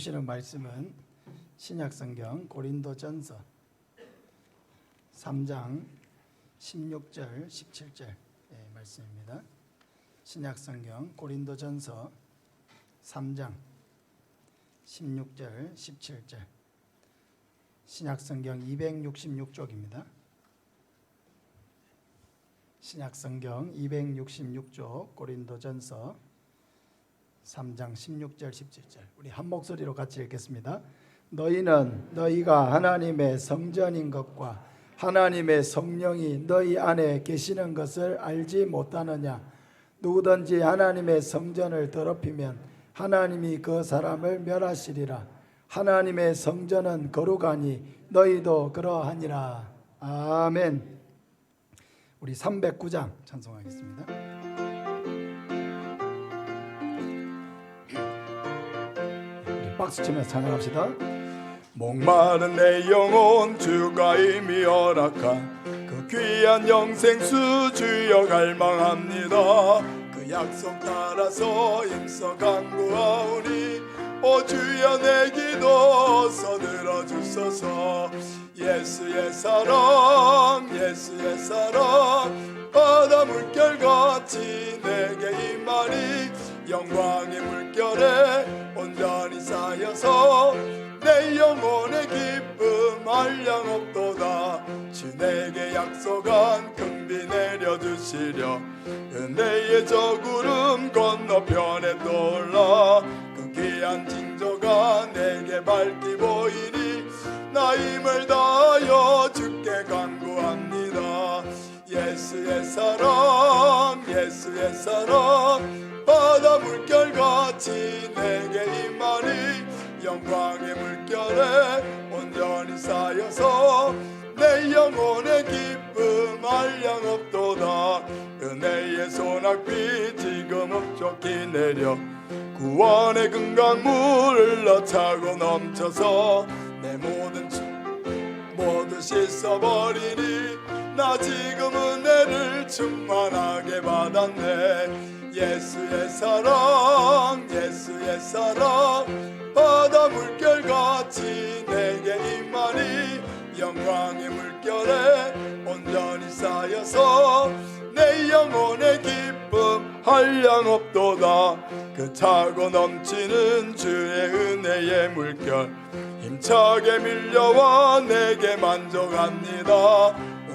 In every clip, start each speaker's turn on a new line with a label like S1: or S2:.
S1: 주시는 말씀은 신약성경 고린도전서 3장 16절 17절 말씀입니다. 신약성경 고린도전서 3장 16절 17절 신약성경 266쪽입니다. 신약성경 266쪽 고린도전서 3장 16절 17절 우리 한 목소리로 같이 읽겠습니다. 너희는 너희가 하나님의 성전인 것과 하나님의 성령이 너희 안에 계시는 것을 알지 못하느냐. 누구든지 하나님의 성전을 더럽히면 하나님이 그 사람을 멸하시리라. 하나님의 성전은 거룩하니 너희도 그러하니라. 아멘. 우리 309장 찬송하겠습니다. 박수 치면서 찬양합시다.
S2: 목마른 내 영혼 주가 이미 허락한 그 귀한 영생수 주여 갈망합니다. 그 약속 따라서 힘써 간구하오니 오 주여 내 기도 서들어 주소서. 예수의 사랑 예수의 사랑 바다 물결같이 내게 임하니 영광의 물결에 온전히 쌓여서 내 영혼의 기쁨 한량없도다. 주 내게 약속한 금비 내려주시려 은혜의 저 구름 건너편에 떠올라 그 귀한 징조가 내게 밝히 보이니 나 힘을 다하여 주께 간구합니다. 예수의 사랑 예수의 사랑 바다 물결같이 내게 임하니 영광의 물결에 온전히 쌓여서 내 영혼의 기쁨 한량없도다. 은혜의 소낙비 지금 흡족히 내려 구원의 금강물 흘러차고 넘쳐서 내 모든 모두 씻어버리니 나 지금 은혜를 충만하게 받았네. 예수의 사랑 예수의 사랑 바다 물결같이 내게 임하니 영광의 물결에 온전히 쌓여서 내 영혼의 기쁨 한량없도다. 그 차고 넘치는 주의 은혜의 물결 힘차게 밀려와 내게 만족합니다.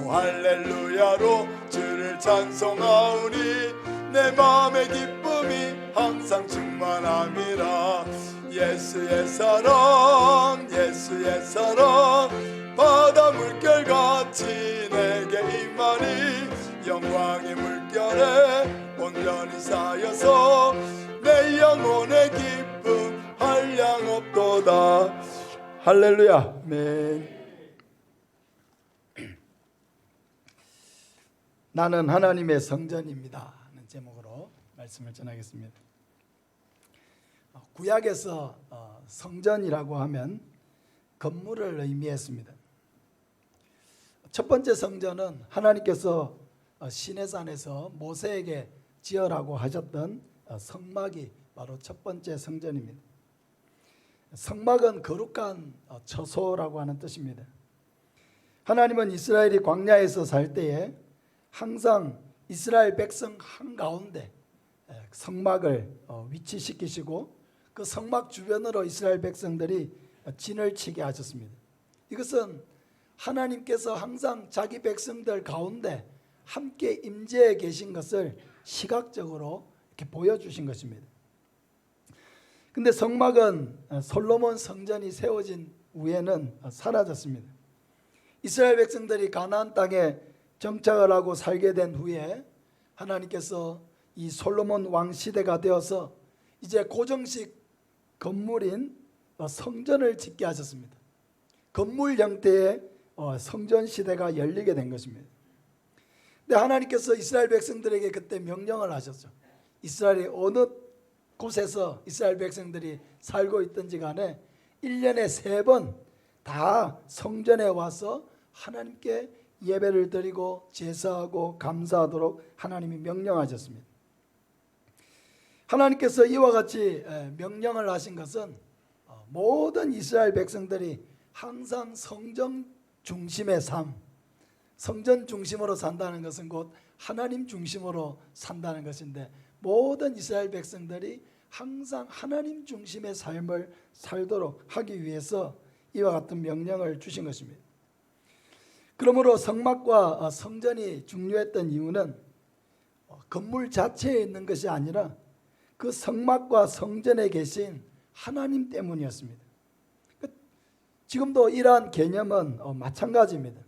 S2: 오 할렐루야로 주를 찬송하오니 내 마음의 기쁨이 항상 충만함이라. 예수의 사랑 예수의 사랑 바다 물결같이 내게 임하니 영광의 물결에 온전히 쌓여서 내 영혼의 기쁨 한량없도다. 할렐루야. 아멘.
S1: 나는 하나님의 성전입니다 하는 제목으로 말씀을 전하겠습니다. 구약에서 성전이라고 하면 건물을 의미했습니다. 첫 번째 성전은 하나님께서 시내산에서 모세에게 지으라고 하셨던 성막이 바로 첫 번째 성전입니다. 성막은 거룩한 처소라고 하는 뜻입니다. 하나님은 이스라엘이 광야에서 살 때에 항상 이스라엘 백성 한가운데 성막을 위치시키시고 그 성막 주변으로 이스라엘 백성들이 진을 치게 하셨습니다. 이것은 하나님께서 항상 자기 백성들 가운데 함께 임재해 계신 것을 시각적으로 이렇게 보여주신 것입니다. 근데 성막은 솔로몬 성전이 세워진 후에는 사라졌습니다. 이스라엘 백성들이 가나안 땅에 정착을 하고 살게 된 후에 하나님께서 이 솔로몬 왕 시대가 되어서 이제 고정식 건물인 성전을 짓게 하셨습니다. 건물 형태의 성전 시대가 열리게 된 것입니다. 근데 하나님께서 이스라엘 백성들에게 그때 명령을 하셨죠. 이스라엘이 어느 곳에서 이스라엘 백성들이 살고 있든지 간에 1년에 3번 다 성전에 와서 하나님께 예배를 드리고 제사하고 감사하도록 하나님이 명령하셨습니다. 하나님께서 이와 같이 명령을 하신 것은 모든 이스라엘 백성들이 항상 성전 중심의 삶, 성전 중심으로 산다는 것은 곧 하나님 중심으로 산다는 것인데, 모든 이스라엘 백성들이 항상 하나님 중심의 삶을 살도록 하기 위해서 이와 같은 명령을 주신 것입니다. 그러므로 성막과 성전이 중요했던 이유는 건물 자체에 있는 것이 아니라 그 성막과 성전에 계신 하나님 때문이었습니다. 지금도 이러한 개념은 마찬가지입니다.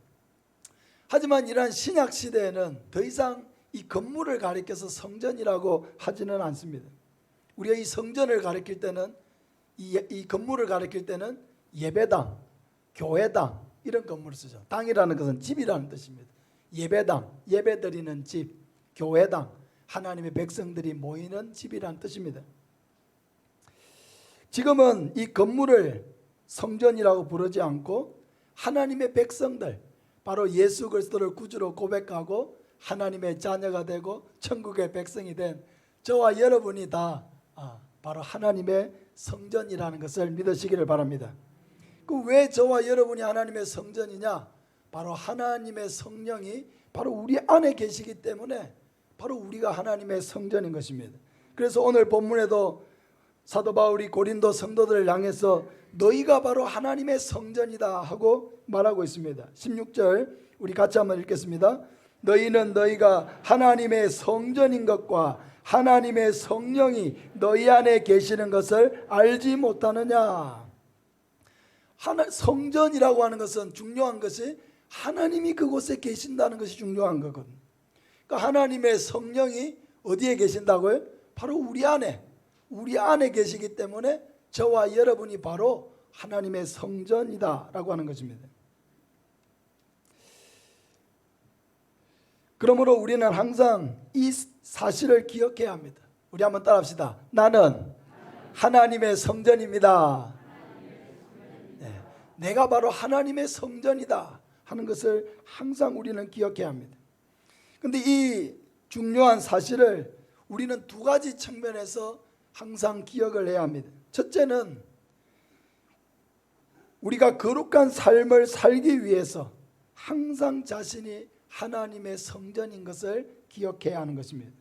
S1: 하지만 이러한 신약 시대에는 더 이상 이 건물을 가리켜서 성전이라고 하지는 않습니다. 우리가 이 성전을 가리킬 때는 이 건물을 가리킬 때는 예배당, 교회당 이런 건물을 쓰죠. 당이라는 것은 집이라는 뜻입니다. 예배당, 예배드리는 집, 교회당, 하나님의 백성들이 모이는 집이라는 뜻입니다. 지금은 이 건물을 성전이라고 부르지 않고 하나님의 백성들, 바로 예수 그리스도를 구주로 고백하고 하나님의 자녀가 되고 천국의 백성이 된 저와 여러분이 다 바로 하나님의 성전이라는 것을 믿으시기를 바랍니다. 왜 저와 여러분이 하나님의 성전이냐? 바로 하나님의 성령이 바로 우리 안에 계시기 때문에 바로 우리가 하나님의 성전인 것입니다. 그래서 오늘 본문에도 사도 바울이 고린도 성도들을 향해서 너희가 바로 하나님의 성전이다 하고 말하고 있습니다. 16절 우리 같이 한번 읽겠습니다. 너희는 너희가 하나님의 성전인 것과 하나님의 성령이 너희 안에 계시는 것을 알지 못하느냐. 성전이라고 하는 것은 중요한 것이 하나님이 그곳에 계신다는 것이 중요한 거거든요. 그러니까 하나님의 성령이 어디에 계신다고요? 바로 우리 안에 계시기 때문에 저와 여러분이 바로 하나님의 성전이다 라고 하는 것입니다. 그러므로 우리는 항상 이 사실을 기억해야 합니다. 우리 한번 따라합시다. 나는 하나님의 성전입니다. 네, 내가 바로 하나님의 성전이다 하는 것을 항상 우리는 기억해야 합니다. 그런데 이 중요한 사실을 우리는 두 가지 측면에서 항상 기억을 해야 합니다. 첫째는 우리가 거룩한 삶을 살기 위해서 항상 자신이 하나님의 성전인 것을 기억해야 하는 것입니다.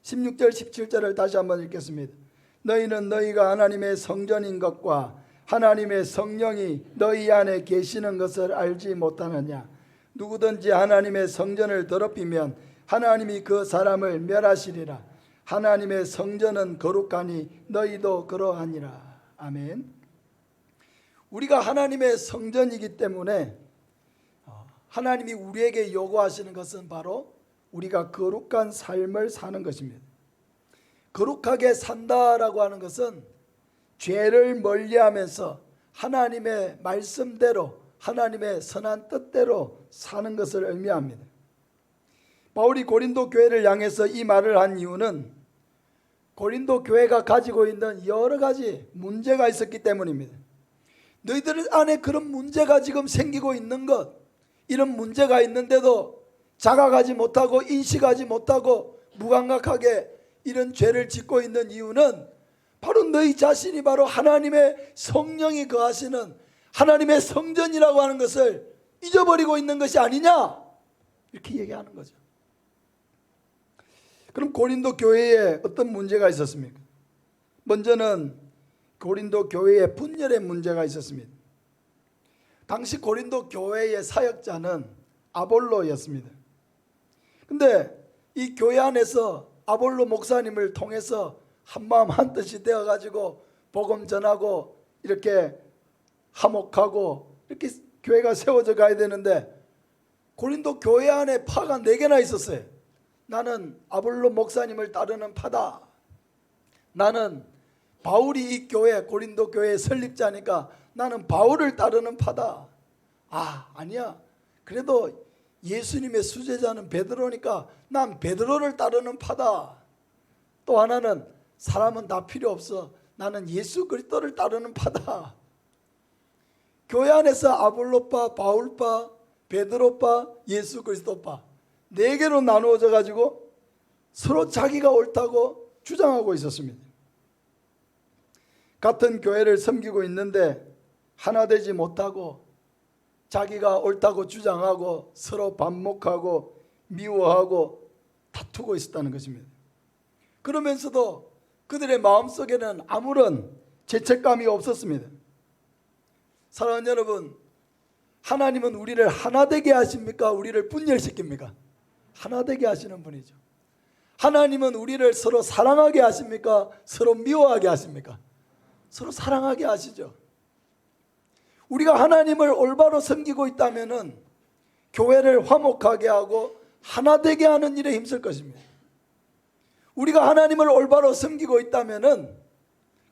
S1: 16절 17절을 다시 한번 읽겠습니다. 너희는 너희가 하나님의 성전인 것과 하나님의 성령이 너희 안에 계시는 것을 알지 못하느냐. 누구든지 하나님의 성전을 더럽히면 하나님이 그 사람을 멸하시리라. 하나님의 성전은 거룩하니 너희도 그러하니라. 아멘. 우리가 하나님의 성전이기 때문에 하나님이 우리에게 요구하시는 것은 바로 우리가 거룩한 삶을 사는 것입니다. 거룩하게 산다라고 하는 것은 죄를 멀리하면서 하나님의 말씀대로 하나님의 선한 뜻대로 사는 것을 의미합니다. 바울이 고린도 교회를 향해서 이 말을 한 이유는 고린도 교회가 가지고 있는 여러 가지 문제가 있었기 때문입니다. 너희들 안에 그런 문제가 지금 생기고 있는 것, 이런 문제가 있는데도 자각하지 못하고 인식하지 못하고 무감각하게 이런 죄를 짓고 있는 이유는 바로 너희 자신이 바로 하나님의 성령이 거하시는 하나님의 성전이라고 하는 것을 잊어버리고 있는 것이 아니냐, 이렇게 얘기하는 거죠. 그럼 고린도 교회에 어떤 문제가 있었습니까? 먼저는 고린도 교회에 분열의 문제가 있었습니다. 당시 고린도 교회의 사역자는 아볼로였습니다. 근데 이 교회 안에서 아볼로 목사님을 통해서 한마음 한뜻이 되어가지고 복음 전하고 이렇게 화목하고 이렇게 교회가 세워져 가야 되는데 고린도 교회 안에 파가 4개나 있었어요. 나는 아볼로 목사님을 따르는 파다. 나는 바울이 이 교회 고린도 교회 설립자니까 나는 바울을 따르는 파다. 아니야. 그래도 예수님의 수제자는 베드로니까 난 베드로를 따르는 파다. 또 하나는 사람은 다 필요 없어. 나는 예수 그리스도를 따르는 파다. 교회 안에서 아볼로파, 바울파, 베드로파, 예수 그리스도파 4개로 나누어져 가지고 서로 자기가 옳다고 주장하고 있었습니다. 같은 교회를 섬기고 있는데 하나 되지 못하고 자기가 옳다고 주장하고 서로 반목하고 미워하고 다투고 있었다는 것입니다. 그러면서도 그들의 마음속에는 아무런 죄책감이 없었습니다. 사랑하는 여러분, 하나님은 우리를 하나 되게 하십니까? 우리를 분열시킵니까? 하나 되게 하시는 분이죠. 하나님은 우리를 서로 사랑하게 하십니까? 서로 미워하게 하십니까? 서로 사랑하게 하시죠. 우리가 하나님을 올바로 섬기고 있다면은 교회를 화목하게 하고 하나 되게 하는 일에 힘쓸 것입니다. 우리가 하나님을 올바로 섬기고 있다면은,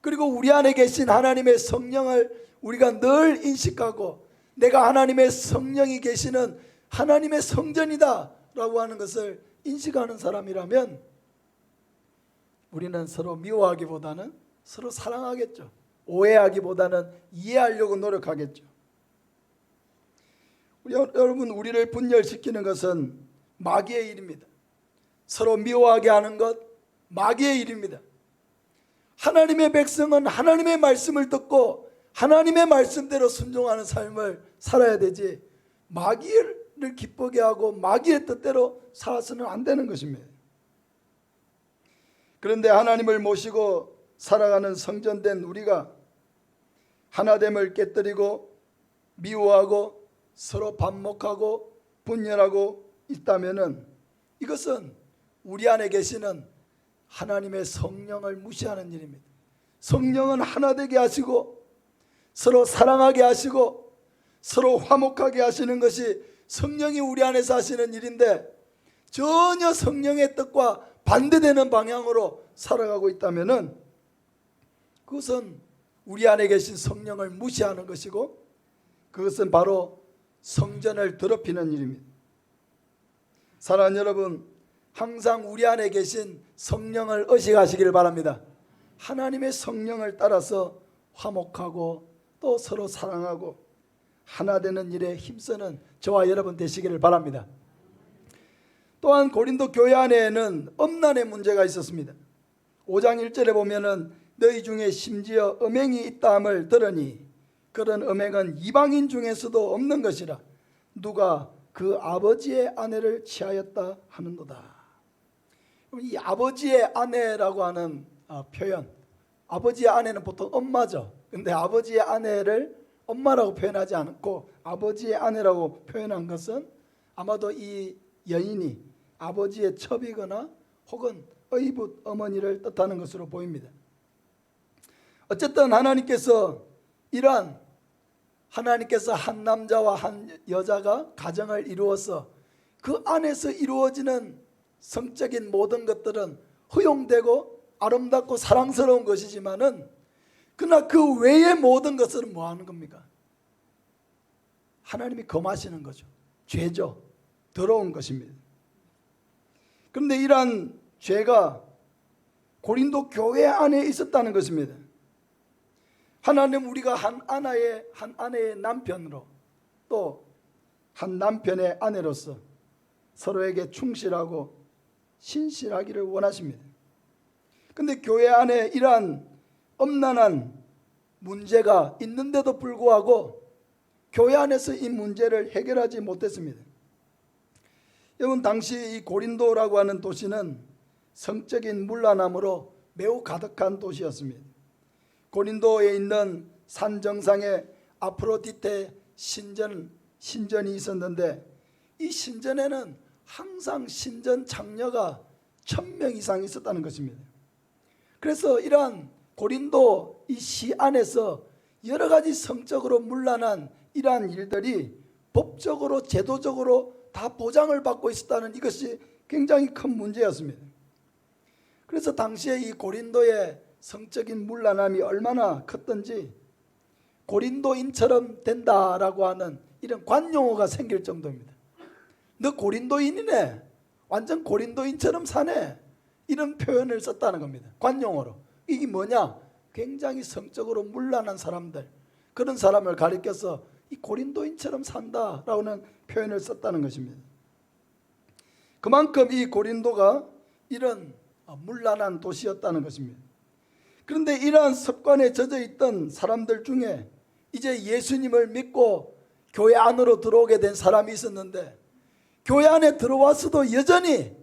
S1: 그리고 우리 안에 계신 하나님의 성령을 우리가 늘 인식하고 내가 하나님의 성령이 계시는 하나님의 성전이다 라고 하는 것을 인식하는 사람이라면 우리는 서로 미워하기보다는 서로 사랑하겠죠. 오해하기보다는 이해하려고 노력하겠죠. 여러분, 우리를 분열시키는 것은 마귀의 일입니다. 서로 미워하게 하는 것 마귀의 일입니다. 하나님의 백성은 하나님의 말씀을 듣고 하나님의 말씀대로 순종하는 삶을 살아야 되지, 마귀를 기쁘게 하고 마귀의 뜻대로 살아서는 안 되는 것입니다. 그런데 하나님을 모시고 살아가는 성전된 우리가 하나됨을 깨뜨리고 미워하고 서로 반목하고 분열하고 있다면은 이것은 우리 안에 계시는 하나님의 성령을 무시하는 일입니다. 성령은 하나 되게 하시고 서로 사랑하게 하시고 서로 화목하게 하시는 것이 성령이 우리 안에서 하시는 일인데, 전혀 성령의 뜻과 반대되는 방향으로 살아가고 있다면은 그것은 우리 안에 계신 성령을 무시하는 것이고, 그것은 바로 성전을 더럽히는 일입니다. 사랑하는 여러분, 항상 우리 안에 계신 성령을 의식하시길 바랍니다. 하나님의 성령을 따라서 화목하고 또 서로 사랑하고 하나 되는 일에 힘쓰는 저와 여러분 되시기를 바랍니다. 또한 고린도 교회 안에는 음란의 문제가 있었습니다. 5장 1절에 보면은 너희 중에 심지어 음행이 있다함을 들으니 그런 음행은 이방인 중에서도 없는 것이라 누가 그 아버지의 아내를 취하였다 하는도다. 이 아버지의 아내라고 하는 표현, 아버지의 아내는 보통 엄마죠. 근데 아버지의 아내를 엄마라고 표현하지 않고 아버지의 아내라고 표현한 것은 아마도 이 여인이 아버지의 첩이거나 혹은 의붓 어머니를 뜻하는 것으로 보입니다. 어쨌든 하나님께서 한 남자와 한 여자가 가정을 이루어서 그 안에서 이루어지는 성적인 모든 것들은 허용되고 아름답고 사랑스러운 것이지만은 그러나 그 외의 모든 것은 뭐 하는 겁니까? 하나님이 금하시는 거죠. 죄죠. 더러운 것입니다. 그런데 이러한 죄가 고린도 교회 안에 있었다는 것입니다. 하나님, 우리가 한 아내의 남편으로 또 한 남편의 아내로서 서로에게 충실하고 신실하기를 원하십니다. 그런데 교회 안에 이러한 엄난한 문제가 있는데도 불구하고 교회 안에서 이 문제를 해결하지 못했습니다. 여러분, 당시 이 고린도라고 하는 도시는 성적인 문란함으로 매우 가득한 도시였습니다. 고린도에 있는 산 정상에 아프로디테 신전이 있었는데 이 신전에는 항상 신전 장녀가 1000명 이상 있었다는 것입니다. 그래서 이러한 고린도 이 시 안에서 여러 가지 성적으로 문란한 이러한 일들이 법적으로 제도적으로 다 보장을 받고 있었다는 이것이 굉장히 큰 문제였습니다. 그래서 당시에 이 고린도의 성적인 문란함이 얼마나 컸던지 고린도인처럼 된다라고 하는 이런 관용어가 생길 정도입니다. 너 고린도인이네, 완전 고린도인처럼 사네, 이런 표현을 썼다는 겁니다. 관용어로. 이게 뭐냐? 굉장히 성적으로 문란한 사람들, 그런 사람을 가리켜서 이 고린도인처럼 산다라는 표현을 썼다는 것입니다. 그만큼 이 고린도가 이런 문란한 도시였다는 것입니다. 그런데 이러한 습관에 젖어 있던 사람들 중에 이제 예수님을 믿고 교회 안으로 들어오게 된 사람이 있었는데, 교회 안에 들어와서도 여전히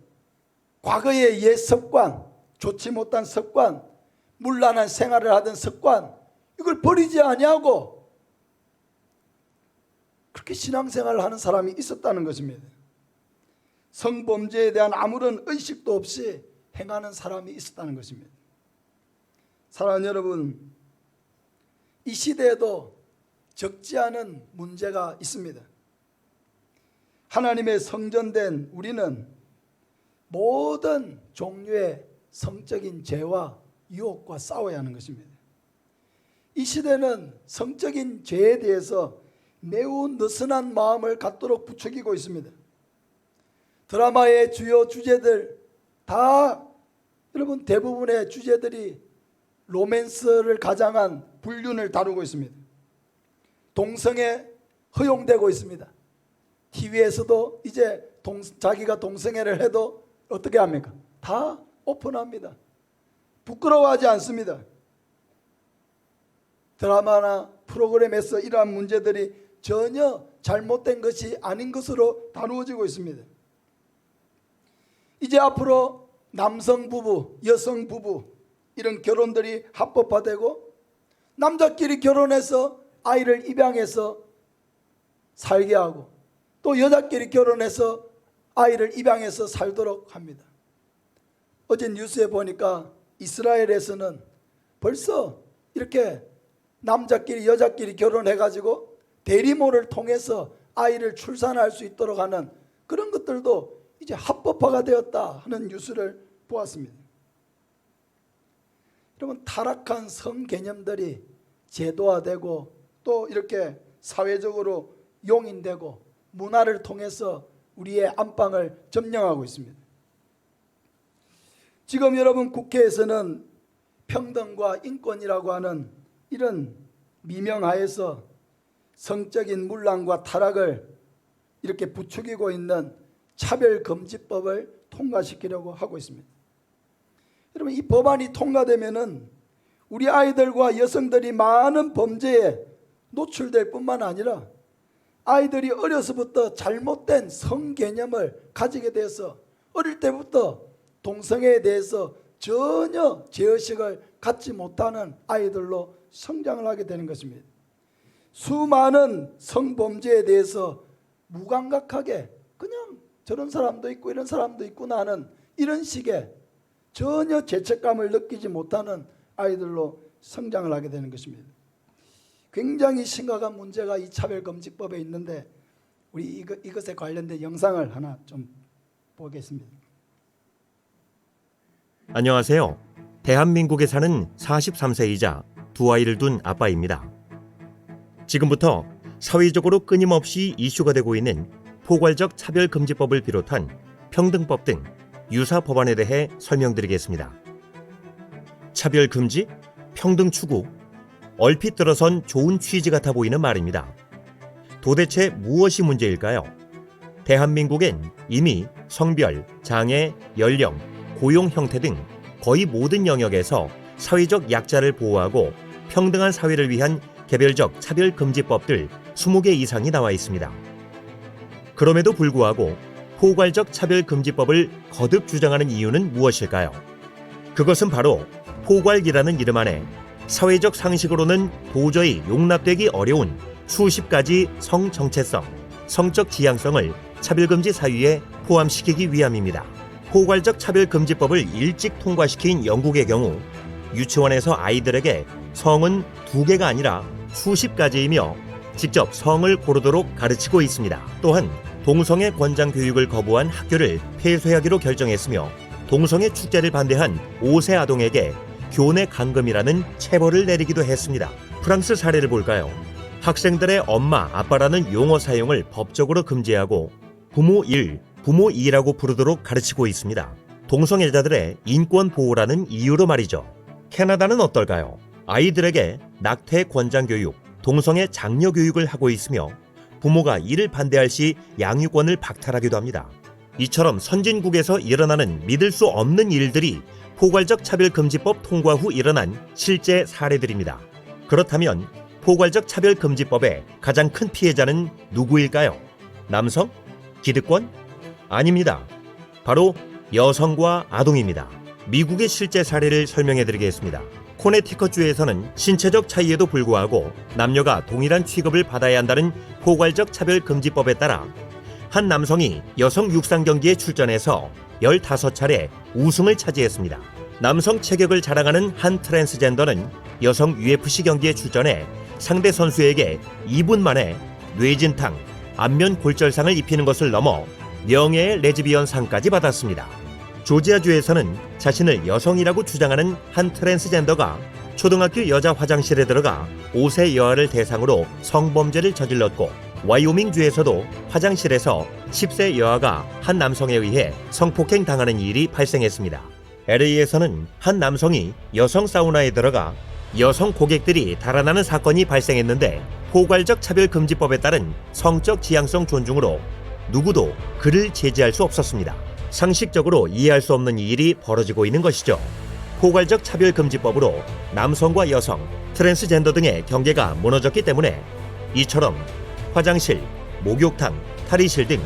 S1: 과거의 옛 습관, 좋지 못한 습관, 문란한 생활을 하던 습관, 이걸 버리지 아니하고 그렇게 신앙생활을 하는 사람이 있었다는 것입니다. 성범죄에 대한 아무런 의식도 없이 행하는 사람이 있었다는 것입니다. 사랑하는 여러분, 이 시대에도 적지 않은 문제가 있습니다. 하나님의 성전된 우리는 모든 종류의 성적인 죄와 유혹과 싸워야 하는 것입니다. 이 시대는 성적인 죄에 대해서 매우 느슨한 마음을 갖도록 부추기고 있습니다. 드라마의 주요 주제들 다 여러분 대부분의 주제들이 로맨스를 가장한 불륜을 다루고 있습니다. 동성애 허용되고 있습니다. TV에서도 이제 자기가 동성애를 해도 어떻게 합니까? 다 오픈합니다. 부끄러워하지 않습니다. 드라마나 프로그램에서 이러한 문제들이 전혀 잘못된 것이 아닌 것으로 다루어지고 있습니다. 이제 앞으로 남성 부부, 여성 부부 이런 결혼들이 합법화되고, 남자끼리 결혼해서 아이를 입양해서 살게 하고, 또 여자끼리 결혼해서 아이를 입양해서 살도록 합니다. 어제 뉴스에 보니까 이스라엘에서는 벌써 이렇게 남자끼리 여자끼리 결혼해가지고 대리모를 통해서 아이를 출산할 수 있도록 하는 그런 것들도 이제 합법화가 되었다 하는 뉴스를 보았습니다. 여러분, 타락한 성 개념들이 제도화되고 또 이렇게 사회적으로 용인되고 문화를 통해서 우리의 안방을 점령하고 있습니다. 지금 여러분 국회에서는 평등과 인권이라고 하는 이런 미명하에서 성적인 문란과 타락을 이렇게 부추기고 있는 차별금지법을 통과시키려고 하고 있습니다. 여러분, 이 법안이 통과되면은 우리 아이들과 여성들이 많은 범죄에 노출될 뿐만 아니라 아이들이 어려서부터 잘못된 성 개념을 가지게 돼서 어릴 때부터 동성애에 대해서 전혀 제의식을 갖지 못하는 아이들로 성장을 하게 되는 것입니다. 수많은 성범죄에 대해서 무감각하게 그냥 저런 사람도 있고 이런 사람도 있구나 하는 이런 식의 전혀 죄책감을 느끼지 못하는 아이들로 성장을 하게 되는 것입니다. 굉장히 심각한 문제가 이 차별금지법에 있는데 우리 이것에 관련된 영상을 하나 좀 보겠습니다.
S3: 안녕하세요. 대한민국에 사는 43세이자 두 아이를 둔 아빠입니다. 지금부터 사회적으로 끊임없이 이슈가 되고 있는 포괄적 차별금지법을 비롯한 평등법 등 유사 법안에 대해 설명드리겠습니다. 차별금지, 평등 추구, 얼핏 들어선 좋은 취지 같아 보이는 말입니다. 도대체 무엇이 문제일까요? 대한민국엔 이미 성별, 장애, 연령, 고용 형태 등 거의 모든 영역에서 사회적 약자를 보호하고 평등한 사회를 위한 개별적 차별금지법들 20개 이상이 나와 있습니다. 그럼에도 불구하고 포괄적 차별금지법을 거듭 주장하는 이유는 무엇일까요? 그것은 바로 포괄이라는 이름 안에 사회적 상식으로는 도저히 용납되기 어려운 수십 가지 성 정체성, 성적 지향성을 차별금지 사유에 포함시키기 위함입니다. 포괄적 차별금지법을 일찍 통과시킨 영국의 경우 유치원에서 아이들에게 성은 2개가 아니라 수십 가지이며 직접 성을 고르도록 가르치고 있습니다. 또한 동성애 권장 교육을 거부한 학교를 폐쇄하기로 결정했으며 동성애 축제를 반대한 5세 아동에게 교내 감금이라는 체벌을 내리기도 했습니다. 프랑스 사례를 볼까요? 학생들의 엄마, 아빠라는 용어 사용을 법적으로 금지하고 부모 1, 부모 2라고 부르도록 가르치고 있습니다. 동성애자들의 인권 보호라는 이유로 말이죠. 캐나다는 어떨까요? 아이들에게 낙태 권장 교육, 동성애 장려 교육을 하고 있으며 부모가 이를 반대할 시 양육권을 박탈하기도 합니다. 이처럼 선진국에서 일어나는 믿을 수 없는 일들이 포괄적 차별금지법 통과 후 일어난 실제 사례들입니다. 그렇다면 포괄적 차별금지법의 가장 큰 피해자는 누구일까요? 남성? 기득권? 아닙니다. 바로 여성과 아동입니다. 미국의 실제 사례를 설명해 드리겠습니다. 코네티컷주에서는 신체적 차이에도 불구하고 남녀가 동일한 취급을 받아야 한다는 포괄적 차별금지법에 따라 한 남성이 여성 육상 경기에 출전해서 15차례 우승을 차지했습니다. 남성 체격을 자랑하는 한 트랜스젠더는 여성 UFC 경기에 출전해 상대 선수에게 2분 만에 뇌진탕, 안면 골절상을 입히는 것을 넘어 명예의 레즈비언 상까지 받았습니다. 조지아주에서는 자신을 여성이라고 주장하는 한 트랜스젠더가 초등학교 여자 화장실에 들어가 5세 여아를 대상으로 성범죄를 저질렀고, 와이오밍주에서도 화장실에서 10세 여아가 한 남성에 의해 성폭행 당하는 일이 발생했습니다. LA에서는 한 남성이 여성 사우나에 들어가 여성 고객들이 달아나는 사건이 발생했는데, 포괄적 차별금지법에 따른 성적 지향성 존중으로 누구도 그를 제지할 수 없었습니다. 상식적으로 이해할 수 없는 일이 벌어지고 있는 것이죠. 포괄적 차별금지법으로 남성과 여성, 트랜스젠더 등의 경계가 무너졌기 때문에 이처럼 화장실, 목욕탕, 탈의실 등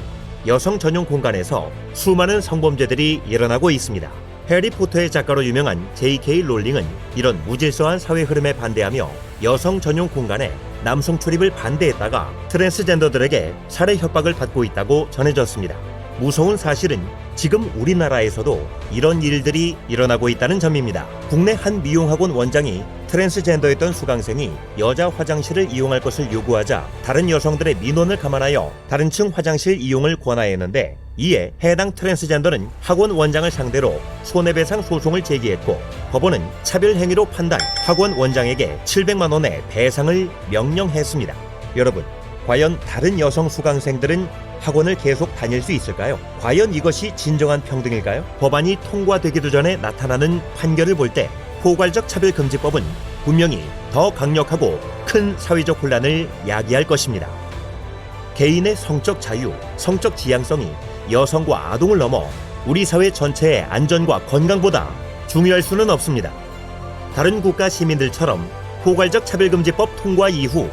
S3: 여성 전용 공간에서 수많은 성범죄들이 일어나고 있습니다. 해리포터의 작가로 유명한 J.K. 롤링은 이런 무질서한 사회 흐름에 반대하며 여성 전용 공간에 남성 출입을 반대했다가 트랜스젠더들에게 살해 협박을 받고 있다고 전해졌습니다. 무서운 사실은 지금 우리나라에서도 이런 일들이 일어나고 있다는 점입니다. 국내 한 미용학원 원장이 트랜스젠더였던 수강생이 여자 화장실을 이용할 것을 요구하자 다른 여성들의 민원을 감안하여 다른 층 화장실 이용을 권하였는데, 이에 해당 트랜스젠더는 학원 원장을 상대로 손해배상 소송을 제기했고, 법원은 차별 행위로 판단 학원 원장에게 700만 원의 배상을 명령했습니다. 여러분, 과연 다른 여성 수강생들은 학원을 계속 다닐 수 있을까요? 과연 이것이 진정한 평등일까요? 법안이 통과되기도 전에 나타나는 판결을 볼 때 포괄적 차별금지법은 분명히 더 강력하고 큰 사회적 혼란을 야기할 것입니다. 개인의 성적 자유, 성적 지향성이 여성과 아동을 넘어 우리 사회 전체의 안전과 건강보다 중요할 수는 없습니다. 다른 국가 시민들처럼 포괄적 차별금지법 통과 이후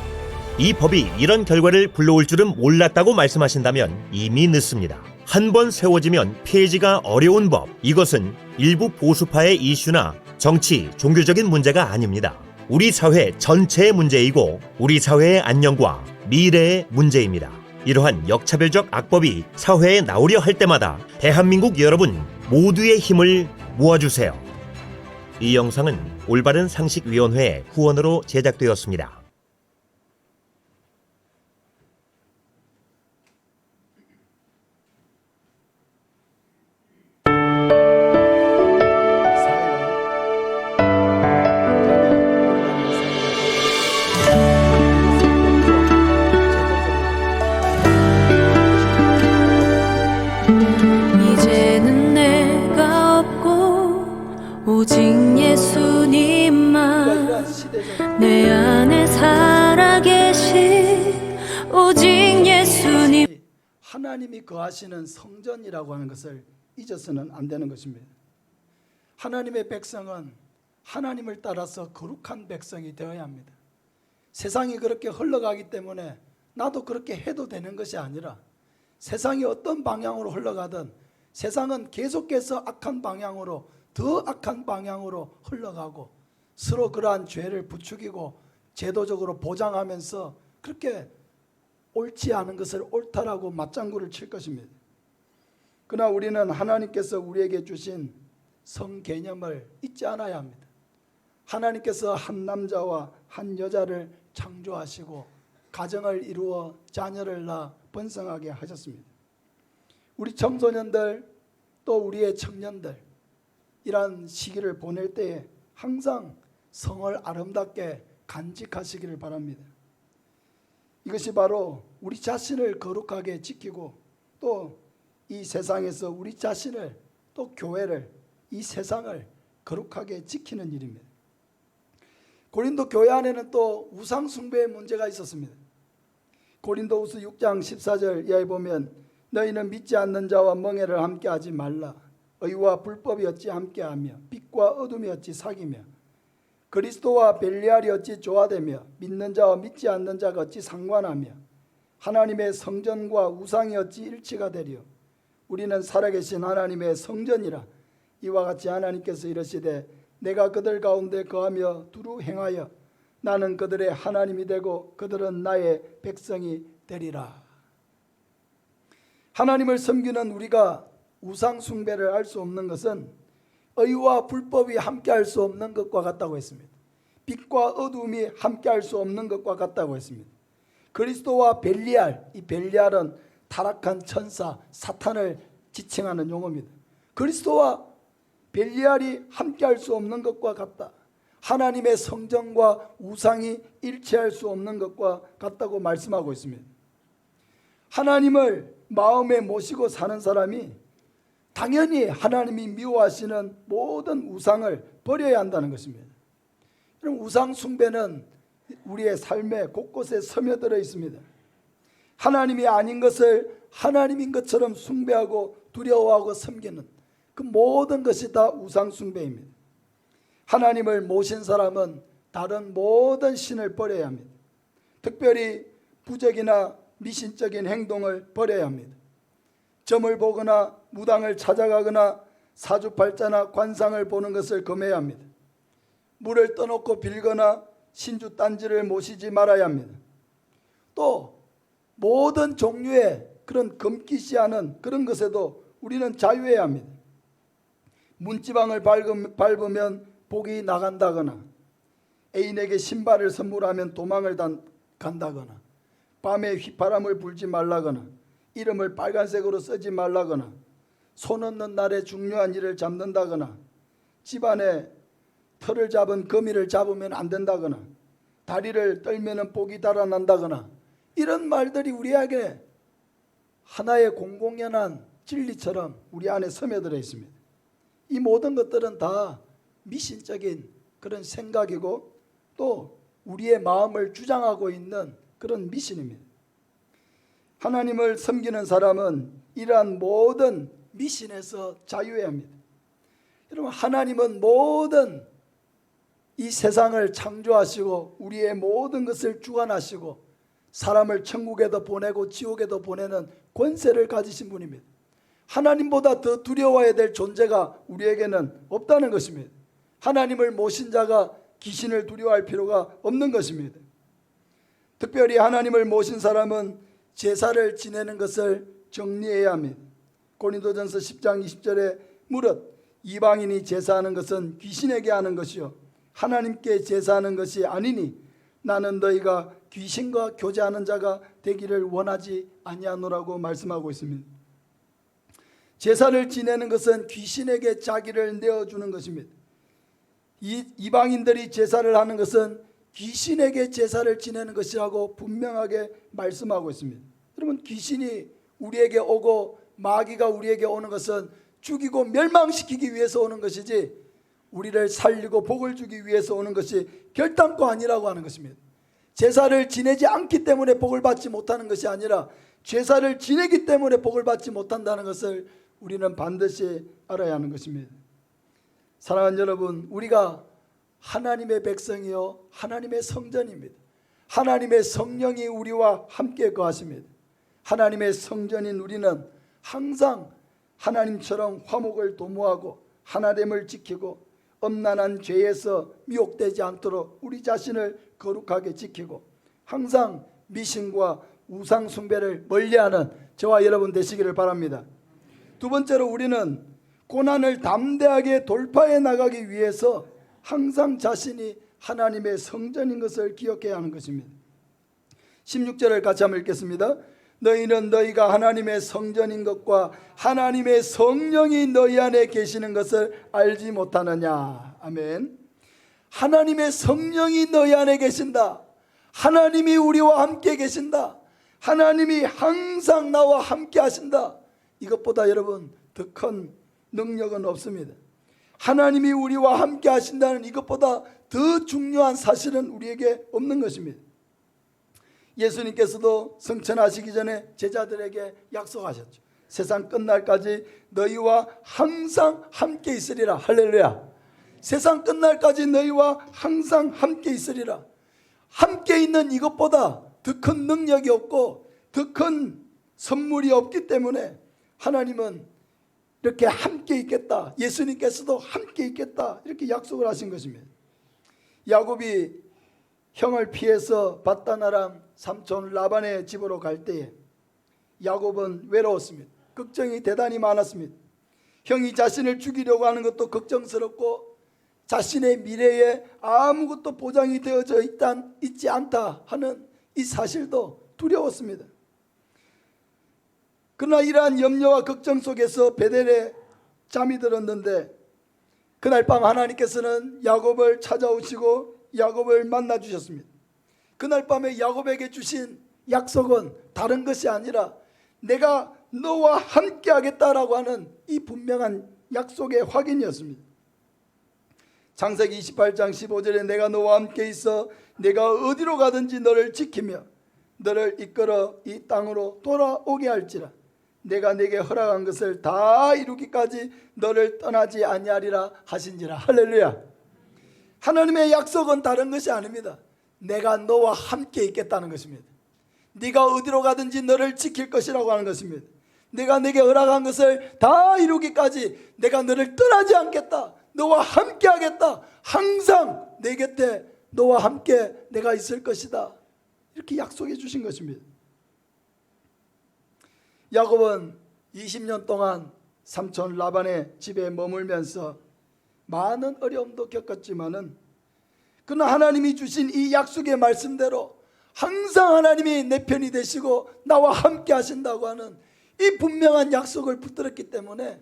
S3: 이 법이 이런 결과를 불러올 줄은 몰랐다고 말씀하신다면 이미 늦습니다. 한 번 세워지면 폐지가 어려운 법, 이것은 일부 보수파의 이슈나 정치, 종교적인 문제가 아닙니다. 우리 사회 전체의 문제이고 우리 사회의 안녕과 미래의 문제입니다. 이러한 역차별적 악법이 사회에 나오려 할 때마다 대한민국 여러분 모두의 힘을 모아주세요. 이 영상은 올바른 상식위원회의 후원으로 제작되었습니다.
S4: 이제는 내가 없고 오직 예수님만
S1: 이러한 시대적
S4: 내 안에 살아계신 오직 예수님.
S1: 하나님이 거하시는 성전이라고 하는 것을 잊어서는 안 되는 것입니다. 하나님의 백성은 하나님을 따라서 거룩한 백성이 되어야 합니다. 세상이 그렇게 흘러가기 때문에 나도 그렇게 해도 되는 것이 아니라, 세상이 어떤 방향으로 흘러가든 세상은 계속해서 악한 방향으로, 더 악한 방향으로 흘러가고, 서로 그러한 죄를 부추기고 제도적으로 보장하면서 그렇게 옳지 않은 것을 옳다라고 맞장구를 칠 것입니다. 그러나 우리는 하나님께서 우리에게 주신 성 개념을 잊지 않아야 합니다. 하나님께서 한 남자와 한 여자를 창조하시고 가정을 이루어 자녀를 낳아 번성하게 하셨습니다. 우리 청소년들 또 우리의 청년들, 이러한 시기를 보낼 때에 항상 성을 아름답게 간직하시기를 바랍니다. 이것이 바로 우리 자신을 거룩하게 지키고, 또 이 세상에서 우리 자신을, 또 교회를, 이 세상을 거룩하게 지키는 일입니다. 고린도 교회 안에는 또 우상 숭배의 문제가 있었습니다. 고린도후서 6장 14절 이하에 보면, 너희는 믿지 않는 자와 멍에를 함께 하지 말라. 의와 불법이 어찌 함께하며 빛과 어둠이 어찌 사귀며 그리스도와 벨리알이 어찌 조화되며 믿는 자와 믿지 않는 자가 어찌 상관하며 하나님의 성전과 우상이 어찌 일치가 되리요. 우리는 살아계신 하나님의 성전이라. 이와 같이 하나님께서 이르시되 내가 그들 가운데 거하며 두루 행하여 나는 그들의 하나님이 되고 그들은 나의 백성이 되리라. 하나님을 섬기는 우리가 우상 숭배를 할 수 없는 것은 의와 불법이 함께할 수 없는 것과 같다고 했습니다. 빛과 어둠이 함께할 수 없는 것과 같다고 했습니다. 그리스도와 벨리알, 이 벨리알은 타락한 천사 사탄을 지칭하는 용어입니다. 그리스도와 벨리알이 함께할 수 없는 것과 같다. 하나님의 성전과 우상이 일치할 수 없는 것과 같다고 말씀하고 있습니다. 하나님을 마음에 모시고 사는 사람이 당연히 하나님이 미워하시는 모든 우상을 버려야 한다는 것입니다. 여러분, 우상 숭배는 우리의 삶의 곳곳에 스며들어 있습니다. 하나님이 아닌 것을 하나님인 것처럼 숭배하고 두려워하고 섬기는 그 모든 것이 다 우상 숭배입니다. 하나님을 모신 사람은 다른 모든 신을 버려야 합니다. 특별히 부적이나 미신적인 행동을 버려야 합니다. 점을 보거나 무당을 찾아가거나 사주팔자나 관상을 보는 것을 금해야 합니다. 물을 떠놓고 빌거나 신주 딴지를 모시지 말아야 합니다. 또 모든 종류의 그런 금기시하는 그런 것에도 우리는 자유해야 합니다. 문지방을 밟으면 복이 나간다거나 애인에게 신발을 선물하면 도망을 간다거나 밤에 휘파람을 불지 말라거나 이름을 빨간색으로 쓰지 말라거나 손 얻는 날에 중요한 일을 잡는다거나 집안에 털을 잡은 거미를 잡으면 안 된다거나 다리를 떨면 복이 달아난다거나 이런 말들이 우리에게 하나의 공공연한 진리처럼 우리 안에 스며들어 있습니다. 이 모든 것들은 다 미신적인 그런 생각이고 또 우리의 마음을 주장하고 있는 그런 미신입니다. 하나님을 섬기는 사람은 이러한 모든 미신에서 자유해야 합니다. 여러분, 하나님은 모든 이 세상을 창조하시고 우리의 모든 것을 주관하시고 사람을 천국에도 보내고 지옥에도 보내는 권세를 가지신 분입니다. 하나님보다 더 두려워해야 될 존재가 우리에게는 없다는 것입니다. 하나님을 모신 자가 귀신을 두려워할 필요가 없는 것입니다. 특별히 하나님을 모신 사람은 제사를 지내는 것을 정리해야 합니다. 고린도전서 10장 20절에 무릇 이방인이 제사하는 것은 귀신에게 하는 것이요 하나님께 제사하는 것이 아니니 나는 너희가 귀신과 교제하는 자가 되기를 원하지 아니하노라고 말씀하고 있습니다. 제사를 지내는 것은 귀신에게 자기를 내어주는 것입니다. 이방인들이 제사를 하는 것은 귀신에게 제사를 지내는 것이라고 분명하게 말씀하고 있습니다. 여러분, 귀신이 우리에게 오고 마귀가 우리에게 오는 것은 죽이고 멸망시키기 위해서 오는 것이지 우리를 살리고 복을 주기 위해서 오는 것이 결단코 아니라고 하는 것입니다. 제사를 지내지 않기 때문에 복을 받지 못하는 것이 아니라 제사를 지내기 때문에 복을 받지 못한다는 것을 우리는 반드시 알아야 하는 것입니다. 사랑하는 여러분, 우리가 하나님의 백성이요 하나님의 성전입니다. 하나님의 성령이 우리와 함께 거하십니다. 하나님의 성전인 우리는 항상 하나님처럼 화목을 도모하고 하나됨을 지키고 엄난한 죄에서 미혹되지 않도록 우리 자신을 거룩하게 지키고 항상 미신과 우상 숭배를 멀리하는 저와 여러분 되시기를 바랍니다. 두 번째로 우리는 고난을 담대하게 돌파해 나가기 위해서 항상 자신이 하나님의 성전인 것을 기억해야 하는 것입니다. 16절을 같이 한번 읽겠습니다. 너희는 너희가 하나님의 성전인 것과 하나님의 성령이 너희 안에 계시는 것을 알지 못하느냐. 아멘. 하나님의 성령이 너희 안에 계신다. 하나님이 우리와 함께 계신다. 하나님이 항상 나와 함께 하신다. 이것보다 여러분 더 큰 능력은 없습니다. 하나님이 우리와 함께 하신다는 이것보다 더 중요한 사실은 우리에게 없는 것입니다. 예수님께서도 성천하시기 전에 제자들에게 약속하셨죠. 세상 끝날까지 너희와 항상 함께 있으리라. 할렐루야. 세상 끝날까지 너희와 항상 함께 있으리라. 함께 있는 이것보다 더 큰 능력이 없고 더 큰 선물이 없기 때문에 하나님은 이렇게 함께 있겠다, 예수님께서도 함께 있겠다, 이렇게 약속을 하신 것입니다. 야곱이 형을 피해서 밧단아람 삼촌 라반의 집으로 갈 때에 야곱은 외로웠습니다. 걱정이 대단히 많았습니다. 형이 자신을 죽이려고 하는 것도 걱정스럽고 자신의 미래에 아무것도 보장이 되어져 있지 않다 하는 이 사실도 두려웠습니다. 그러나 이러한 염려와 걱정 속에서 베델에 잠이 들었는데 그날 밤 하나님께서는 야곱을 찾아오시고 야곱을 만나 주셨습니다. 그날 밤에 야곱에게 주신 약속은 다른 것이 아니라 내가 너와 함께 하겠다라고 하는 이 분명한 약속의 확인이었습니다. 창세기 28장 15절에 내가 너와 함께 있어 내가 어디로 가든지 너를 지키며 너를 이끌어 이 땅으로 돌아오게 할지라. 내가 네게 허락한 것을 다 이루기까지 너를 떠나지 아니하리라 하신지라. 할렐루야. 하나님의 약속은 다른 것이 아닙니다. 내가 너와 함께 있겠다는 것입니다. 네가 어디로 가든지 너를 지킬 것이라고 하는 것입니다. 내가 네게 허락한 것을 다 이루기까지 내가 너를 떠나지 않겠다, 너와 함께 하겠다, 항상 내 곁에 너와 함께 내가 있을 것이다, 이렇게 약속해 주신 것입니다. 야곱은 20년 동안 삼촌 라반의 집에 머물면서 많은 어려움도 겪었지만은 그러나 하나님이 주신 이 약속의 말씀대로 항상 하나님이 내 편이 되시고 나와 함께 하신다고 하는 이 분명한 약속을 붙들었기 때문에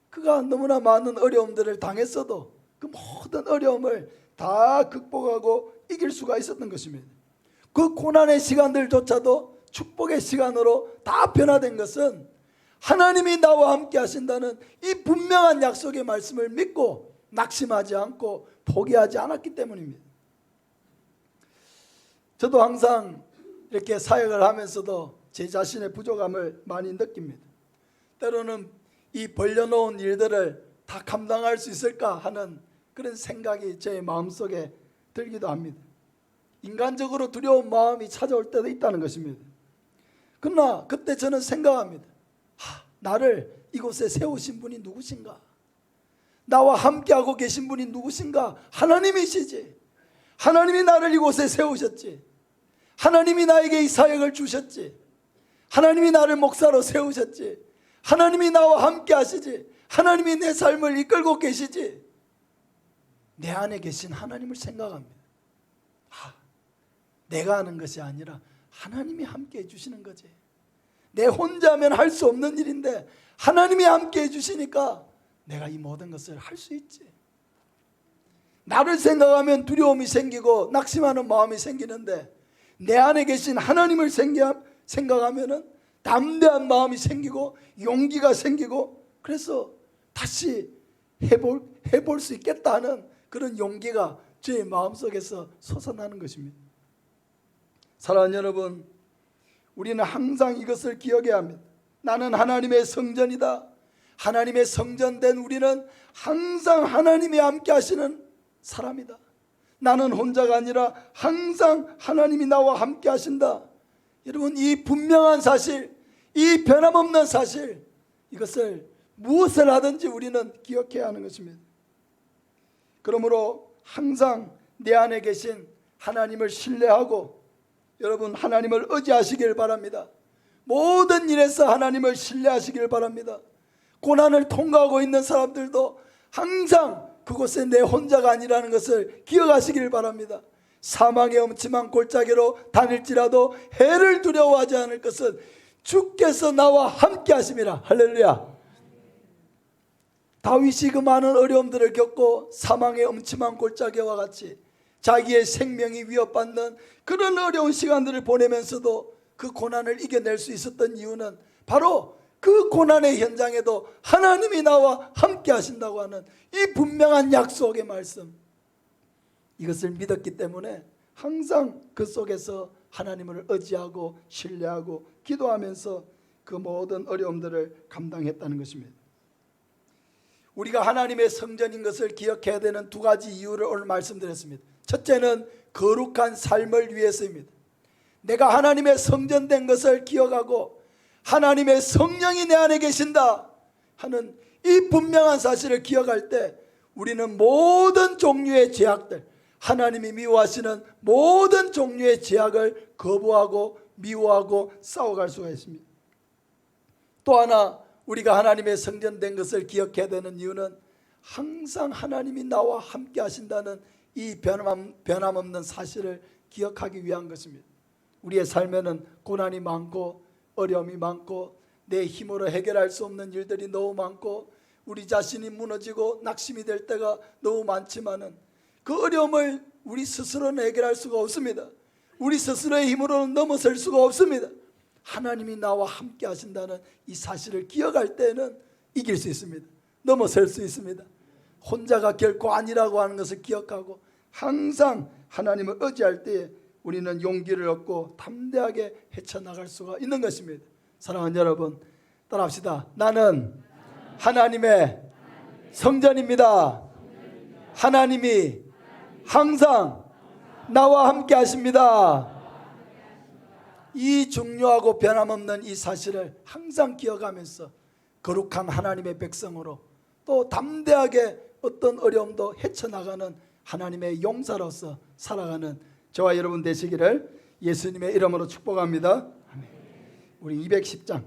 S1: 그가 너무나 많은 어려움들을 당했어도 그 모든 어려움을 다 극복하고 이길 수가 있었던 것입니다. 그 고난의 시간들조차도 축복의 시간으로 다 변화된 것은 하나님이 나와 함께 하신다는 이 분명한 약속의 말씀을 믿고 낙심하지 않고 포기하지 않았기 때문입니다. 저도 항상 이렇게 사역을 하면서도 제 자신의 부족함을 많이 느낍니다. 때로는 이 벌려놓은 일들을 다 감당할 수 있을까 하는 그런 생각이 제 마음속에 들기도 합니다. 인간적으로 두려운 마음이 찾아올 때도 있다는 것입니다. 그러나 그때 저는 생각합니다. 나를 이곳에 세우신 분이 누구신가? 나와 함께하고 계신 분이 누구신가? 하나님이시지. 하나님이 나를 이곳에 세우셨지. 하나님이 나에게 이 사역을 주셨지. 하나님이 나를 목사로 세우셨지. 하나님이 나와 함께 하시지. 하나님이 내 삶을 이끌고 계시지. 내 안에 계신 하나님을 생각합니다. 내가 하는 것이 아니라 하나님이 함께 해주시는 거지. 내 혼자면 할 수 없는 일인데 하나님이 함께 해주시니까 내가 이 모든 것을 할 수 있지. 나를 생각하면 두려움이 생기고 낙심하는 마음이 생기는데 내 안에 계신 하나님을 생각하면 담대한 마음이 생기고 용기가 생기고 그래서 다시 해볼 수 있겠다는 그런 용기가 제 마음속에서 솟아나는 것입니다. 사랑하는 여러분, 우리는 항상 이것을 기억해야 합니다. 나는 하나님의 성전이다. 하나님의 성전된 우리는 항상 하나님이 함께 하시는 사람이다. 나는 혼자가 아니라 항상 하나님이 나와 함께 하신다. 여러분, 이 분명한 사실, 이 변함없는 사실, 이것을 무엇을 하든지 우리는 기억해야 하는 것입니다. 그러므로 항상 내 안에 계신 하나님을 신뢰하고 여러분 하나님을 의지하시길 바랍니다. 모든 일에서 하나님을 신뢰하시길 바랍니다. 고난을 통과하고 있는 사람들도 항상 그곳에 내 혼자가 아니라는 것을 기억하시길 바랍니다. 사망의 엄침한 골짜기로 다닐지라도 해를 두려워하지 않을 것은 주께서 나와 함께 하심이라. 할렐루야. 다윗이 그 많은 어려움들을 겪고 사망의 엄침한 골짜기와 같이 자기의 생명이 위협받는 그런 어려운 시간들을 보내면서도 그 고난을 이겨낼 수 있었던 이유는 바로 그 고난의 현장에도 하나님이 나와 함께 하신다고 하는 이 분명한 약속의 말씀, 이것을 믿었기 때문에 항상 그 속에서 하나님을 의지하고 신뢰하고 기도하면서 그 모든 어려움들을 감당했다는 것입니다. 우리가 하나님의 성전인 것을 기억해야 되는 두 가지 이유를 오늘 말씀드렸습니다. 첫째는 거룩한 삶을 위해서입니다. 내가 하나님의 성전된 것을 기억하고 하나님의 성령이 내 안에 계신다 하는 이 분명한 사실을 기억할 때 우리는 모든 종류의 죄악들, 하나님이 미워하시는 모든 종류의 죄악을 거부하고 미워하고 싸워갈 수가 있습니다. 또 하나 우리가 하나님의 성전된 것을 기억해야 되는 이유는 항상 하나님이 나와 함께 하신다는 이 변함없는 사실을 기억하기 위한 것입니다. 우리의 삶에는 고난이 많고 어려움이 많고 내 힘으로 해결할 수 없는 일들이 너무 많고 우리 자신이 무너지고 낙심이 될 때가 너무 많지만은 그 어려움을 우리 스스로는 해결할 수가 없습니다. 우리 스스로의 힘으로는 넘어설 수가 없습니다. 하나님이 나와 함께 하신다는 이 사실을 기억할 때는 이길 수 있습니다. 넘어설 수 있습니다. 혼자가 결코 아니라고 하는 것을 기억하고 항상 하나님을 의지할 때에 우리는 용기를 얻고 담대하게 헤쳐나갈 수가 있는 것입니다. 사랑하는 여러분, 따라합시다. 나는 하나님의 성전입니다. 하나님이 항상 나와 함께 하십니다. 이 중요하고 변함없는 이 사실을 항상 기억하면서 거룩한 하나님의 백성으로 또 담대하게 어떤 어려움도 헤쳐나가는 하나님의 용사로서 살아가는 저와 여러분 되시기를 예수님의 이름으로 축복합니다. 우리 210장